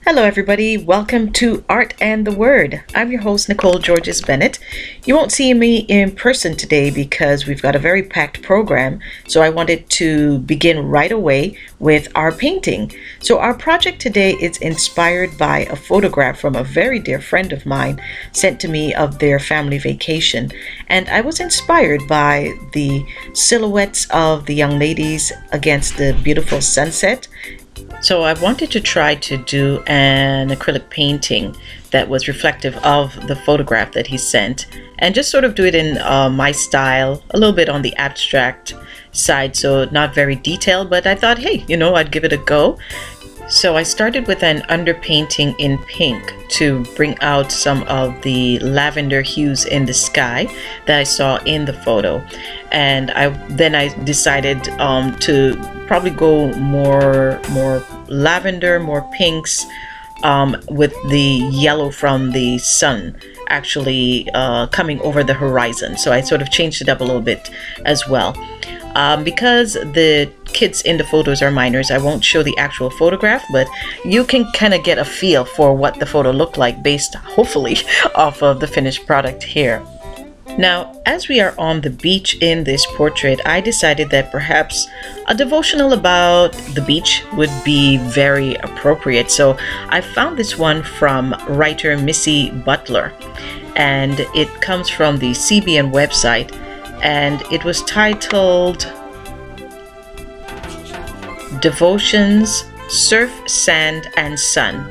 Hello everybody, welcome to Art and the Word. I'm your host Nicole Georges Bennett. You won't see me in person today because we've got a very packed program, so I wanted to begin right away with our painting. So our project today is inspired by a photograph from a very dear friend of mine sent to me of their family vacation, and I was inspired by the silhouettes of the young ladies against the beautiful sunset. So I wanted to try to do an acrylic painting that was reflective of the photograph that he sent and just sort of do it in my style, a little bit on the abstract side, so not very detailed, but I thought, hey, I'd give it a go. So I started with an underpainting in pink to bring out some of the lavender hues in the sky that I saw in the photo. And then I decided to probably go more lavender, more pinks, with the yellow from the sun actually coming over the horizon. So I sort of changed it up a little bit as well. Because the kids in the photos are minors, I won't show the actual photograph, but you can kind of get a feel for what the photo looked like based, hopefully, off of the finished product here. Now, as we are on the beach in this portrait, I decided that perhaps a devotional about the beach would be very appropriate. So I found this one from writer Missy Butler, and it comes from the CBN website, and it was titled Devotions, Surf, Sand, and Sun.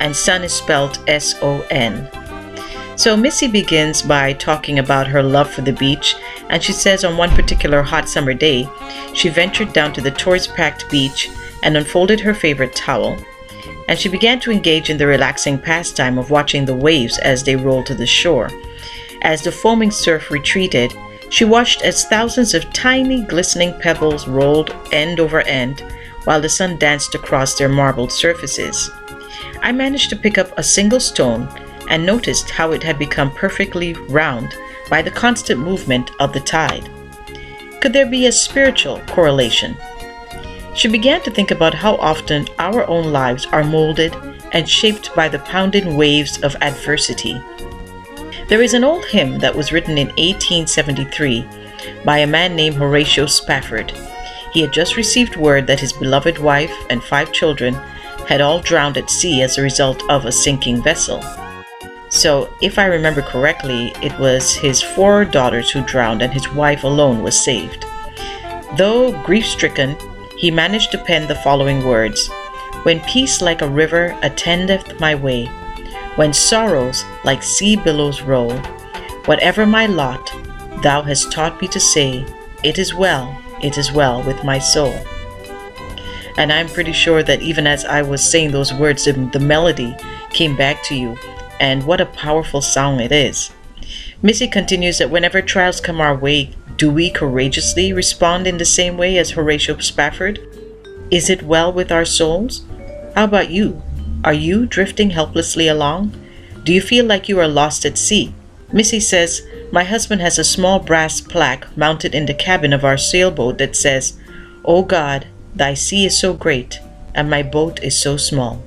And sun is spelled S-O-N. So Missy begins by talking about her love for the beach, and she says on one particular hot summer day, she ventured down to the tourist-packed beach and unfolded her favorite towel, and she began to engage in the relaxing pastime of watching the waves as they rolled to the shore. As the foaming surf retreated, she watched as thousands of tiny glistening pebbles rolled end over end while the sun danced across their marbled surfaces. I managed to pick up a single stone and noticed how it had become perfectly round by the constant movement of the tide. Could there be a spiritual correlation? She began to think about how often our own lives are molded and shaped by the pounding waves of adversity. There is an old hymn that was written in 1873 by a man named Horatio Spafford. He had just received word that his beloved wife and 5 children had all drowned at sea as a result of a sinking vessel. So, if I remember correctly, it was his 4 daughters who drowned and his wife alone was saved. Though grief-stricken, he managed to pen the following words: "When peace like a river attendeth my way, when sorrows like sea billows roll, whatever my lot, thou hast taught me to say, it is well with my soul." And I'm pretty sure that even as I was saying those words, the melody came back to you. And what a powerful song it is. Missy continues that whenever trials come our way, do we courageously respond in the same way as Horatio Spafford? Is it well with our souls? How about you? Are you drifting helplessly along? Do you feel like you are lost at sea? Missy says, "My husband has a small brass plaque mounted in the cabin of our sailboat that says, 'O God, thy sea is so great, and my boat is so small.'"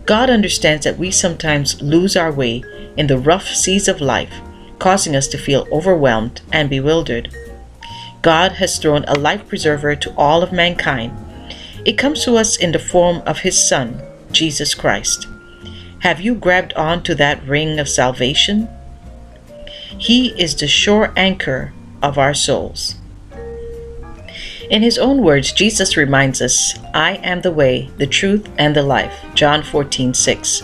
God understands that we sometimes lose our way in the rough seas of life, causing us to feel overwhelmed and bewildered. God has thrown a life preserver to all of mankind. It comes to us in the form of His Son, Jesus Christ. Have you grabbed on to that ring of salvation? He is the sure anchor of our souls. In His own words, Jesus reminds us, "I am the way, the truth, and the life." John 14:6.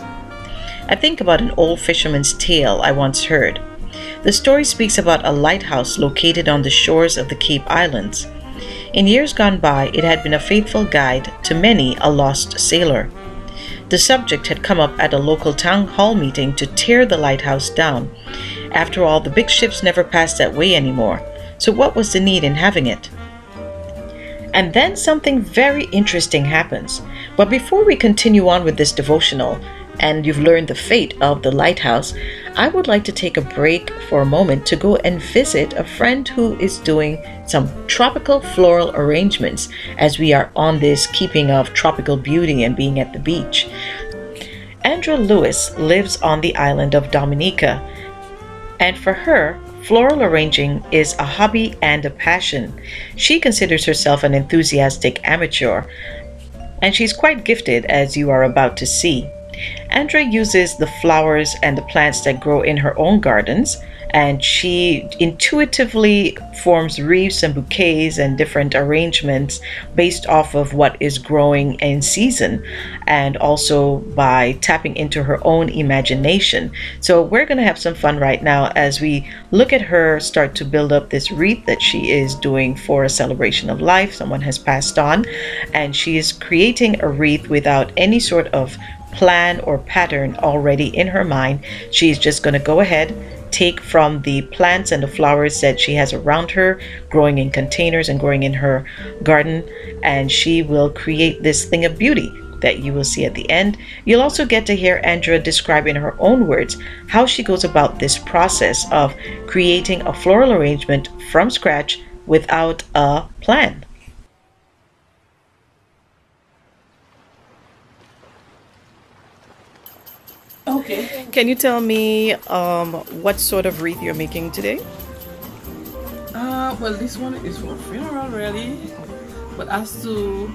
I think about an old fisherman's tale I once heard. The story speaks about a lighthouse located on the shores of the Cape Islands. In years gone by, it had been a faithful guide to many a lost sailor. The subject had come up at a local town hall meeting to tear the lighthouse down. After all, the big ships never passed that way anymore, so what was the need in having it? And then something very interesting happens. But before we continue on with this devotional, and you've learned the fate of the lighthouse, I would like to take a break for a moment to go and visit a friend who is doing some tropical floral arrangements as we are on this keeping of tropical beauty and being at the beach. Andra Lewis lives on the island of Dominica, and for her, floral arranging is a hobby and a passion. She considers herself an enthusiastic amateur, and she's quite gifted, as you are about to see. Andra uses the flowers and the plants that grow in her own gardens, and she intuitively forms wreaths and bouquets and different arrangements based off of what is growing in season, and also by tapping into her own imagination. So we're going to have some fun right now as we look at her start to build up this wreath that she is doing for a celebration of life. Someone has passed on, and she is creating a wreath without any sort of plan or pattern already in her mind. She's just going to go ahead, take from the plants and the flowers that she has around her, growing in containers and growing in her garden, and she will create this thing of beauty that you will see at the end. You'll also get to hear Andra describe in her own words how she goes about this process of creating a floral arrangement from scratch without a plan. Okay. Can you tell me what sort of wreath you're making today? Well, this one is for funeral, really. But as to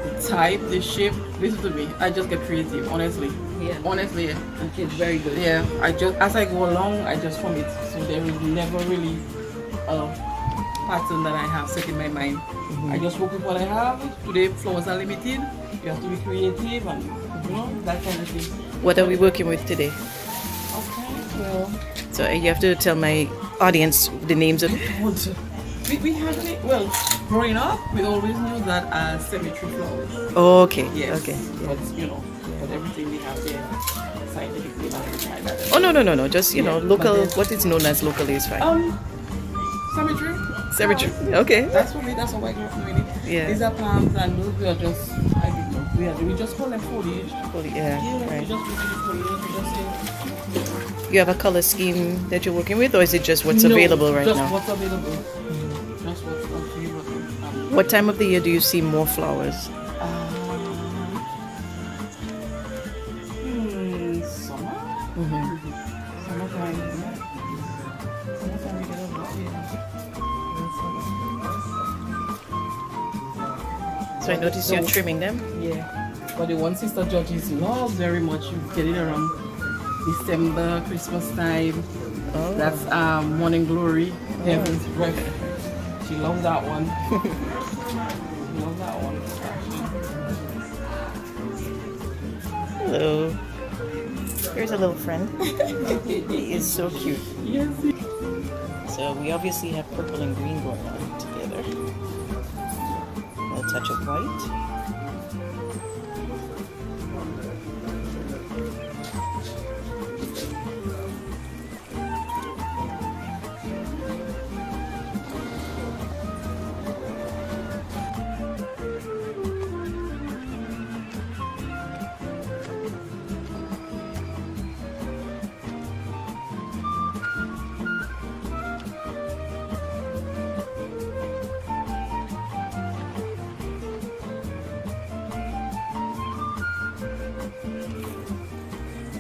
the type, the shape, listen to me. I just get creative, honestly. Yeah. Honestly, yeah. Okay, very good. Yeah. I just, as I go along, I just form it. So there is never really a pattern that I have set in my mind. I just work with what I have. Today, flowers are limited. You have to be creative and, you know, that kind of thing. What are we working with today? Okay, well. So you have to tell my audience the names of We have it, well, growing up, we always knew that as cemetery flowers. Oh, okay. Yes. Okay. But, you know, but everything we have there, scientifically, nothing like that. Oh, no. Just, you know, local, then- what is known as locally is fine. Cemetery. Cemetery. Flowers. Okay. That's for me, that's how I grew up doing it. Yeah. These are plants and those we are just, I don't know, we just call them foliage. Yeah, We right. just put it foliage, we just say, You have a color scheme that you're working with, or is it just what's no, available right just now? what's available. Just what's available. What time of the year do you see more flowers? Summer? Mm-hmm. Summertime, yeah. Summertime we get a lot, So I noticed you're trimming them. yeah. But the one Sister Georgie's loves very much, you get it around December, Christmas time. Oh. That's Morning Glory, Heaven's Breath. She loves that one. She loves that one. Hello. Here's a little friend. He is so cute. Yes. So we obviously have purple and green going on together. A touch of white.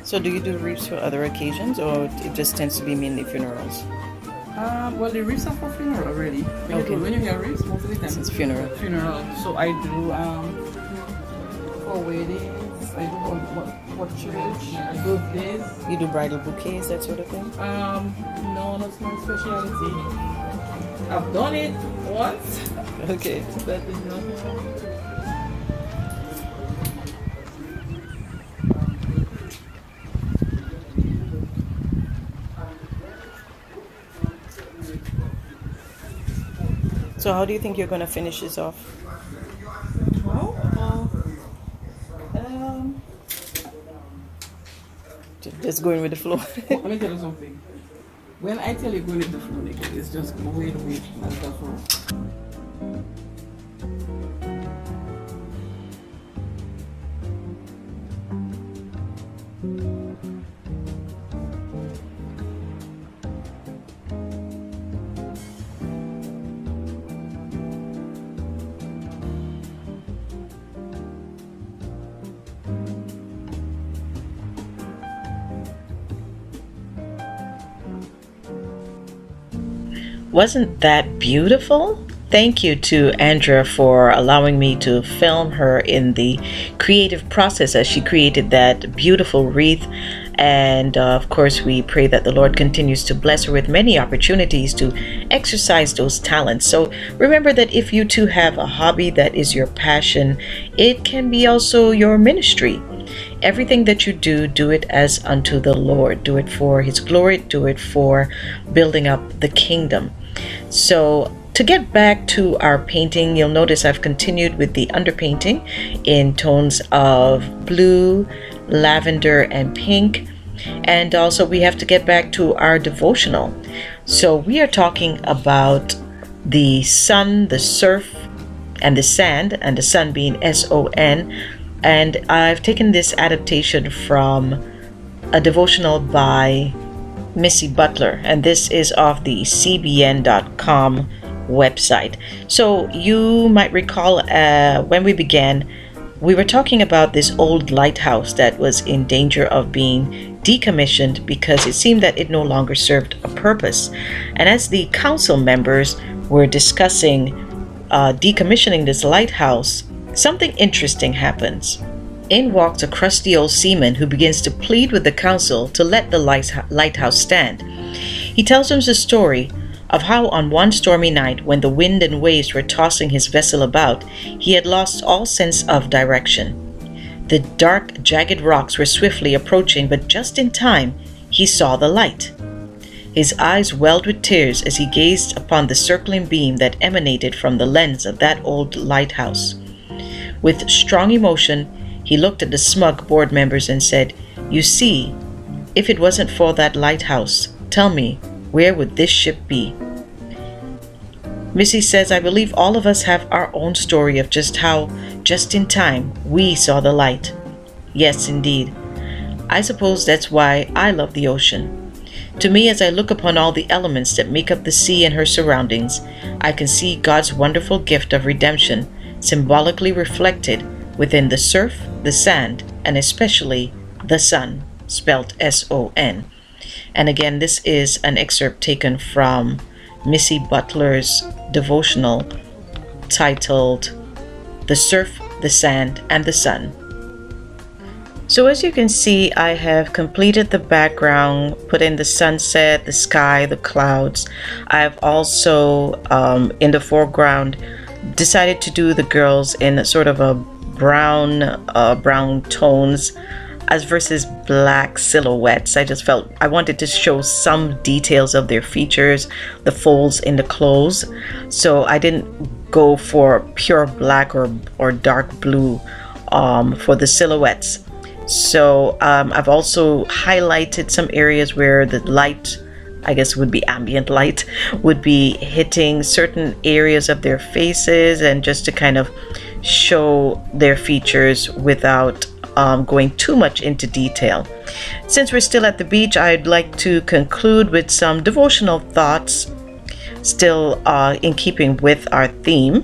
So do you do wreaths for other occasions, or it just tends to be mainly funerals? Well, the wreaths are for funeral already. Okay. When you hear wreaths, most of the time It's funeral. funeral. So I do for weddings. I do for church, birthdays. You do bridal bouquets, that sort of thing? No, that's my specialty. I've done it once, Okay. but it's not. So how do you think you're going to finish this off? Well, Just going with the flow. let me tell you something. When I tell you go with the flow, it's just go with the flow. Wasn't that beautiful? Thank you to Andra for allowing me to film her in the creative process as she created that beautiful wreath. And of course, we pray that the Lord continues to bless her with many opportunities to exercise those talents. So remember that if you too have a hobby that is your passion, it can be also your ministry. Everything that you do, do it as unto the Lord. Do it for His glory. Do it for building up the kingdom. So to get back to our painting, you'll notice I've continued with the underpainting in tones of blue, lavender, and pink. And also we have to get back to our devotional. So we are talking about the sun, the surf, and the sand, and the sun being S-O-N. And I've taken this adaptation from a devotional by Missy Butler, and this is off the cbn.com website. So you might recall when we began, we were talking about this old lighthouse that was in danger of being decommissioned because it seemed that it no longer served a purpose. And as the council members were discussing decommissioning this lighthouse, something interesting happens. In walks a crusty old seaman who begins to plead with the council to let the lighthouse stand. He tells them the story of how on one stormy night, when the wind and waves were tossing his vessel about, he had lost all sense of direction. The dark, jagged rocks were swiftly approaching, but just in time he saw the light. His eyes welled with tears as he gazed upon the circling beam that emanated from the lens of that old lighthouse. With strong emotion, he looked at the smug board members and said, "You see, if it wasn't for that lighthouse, tell me, where would this ship be?" Missy says, "I believe all of us have our own story of just how, just in time, we saw the light." Yes, indeed. I suppose that's why I love the ocean. To me, as I look upon all the elements that make up the sea and her surroundings, I can see God's wonderful gift of redemption symbolically reflected within the surf, the sand, and especially the sun, spelt S-O-N. And again, this is an excerpt taken from Missy Butler's devotional titled The Surf, the Sand, and the Sun. So as you can see, I have completed the background, put in the sunset, the sky, the clouds. I've also, in the foreground, decided to do the girls in sort of a brown tones as versus black silhouettes. I just felt I wanted to show some details of their features, the folds in the clothes. So I didn't go for pure black or dark blue for the silhouettes. So I've also highlighted some areas where the light, I guess would be ambient light, would be hitting certain areas of their faces, and just to kind of show their features without going too much into detail. Since we're still at the beach, I'd like to conclude with some devotional thoughts, still in keeping with our theme.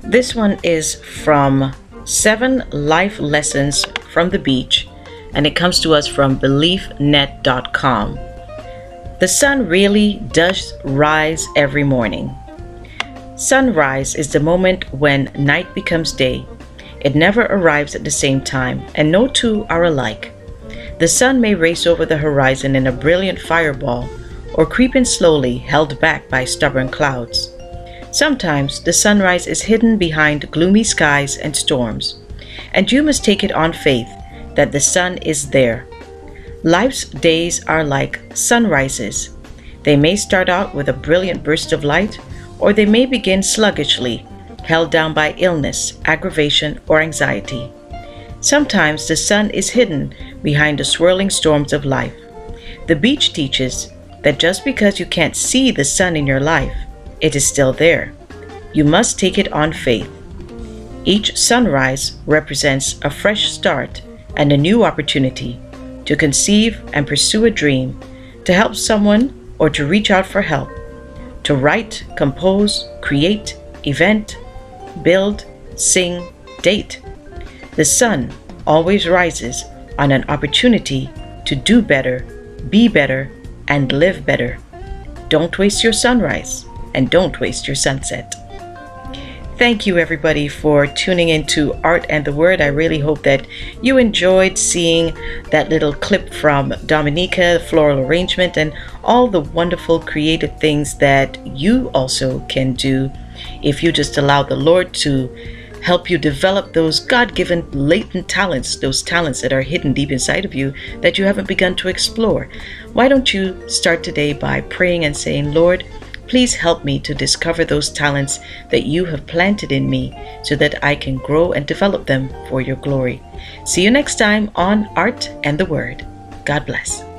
This one is from 7 Life Lessons from the Beach, and it comes to us from beliefnet.com. The sun really does rise every morning. Sunrise is the moment when night becomes day. It never arrives at the same time, and no two are alike. The sun may race over the horizon in a brilliant fireball, or creep in slowly, held back by stubborn clouds. Sometimes the sunrise is hidden behind gloomy skies and storms, and you must take it on faith that the sun is there. Life's days are like sunrises. They may start out with a brilliant burst of light, or they may begin sluggishly, held down by illness, aggravation, or anxiety. Sometimes the sun is hidden behind the swirling storms of life. The beach teaches that just because you can't see the sun in your life, it is still there. You must take it on faith. Each sunrise represents a fresh start and a new opportunity to conceive and pursue a dream, to help someone or to reach out for help, to write, compose, create, event, build, sing, date. The sun always rises on an opportunity to do better, be better, and live better. Don't waste your sunrise and don't waste your sunset. Thank you everybody for tuning into Art and the Word. I really hope that you enjoyed seeing that little clip from Dominica, the floral arrangement, and all the wonderful creative things that you also can do if you just allow the Lord to help you develop those God-given latent talents, those talents that are hidden deep inside of you that you haven't begun to explore. Why don't you start today by praying and saying, Lord, please help me to discover those talents that you have planted in me so that I can grow and develop them for your glory. See you next time on Art and the Word. God bless.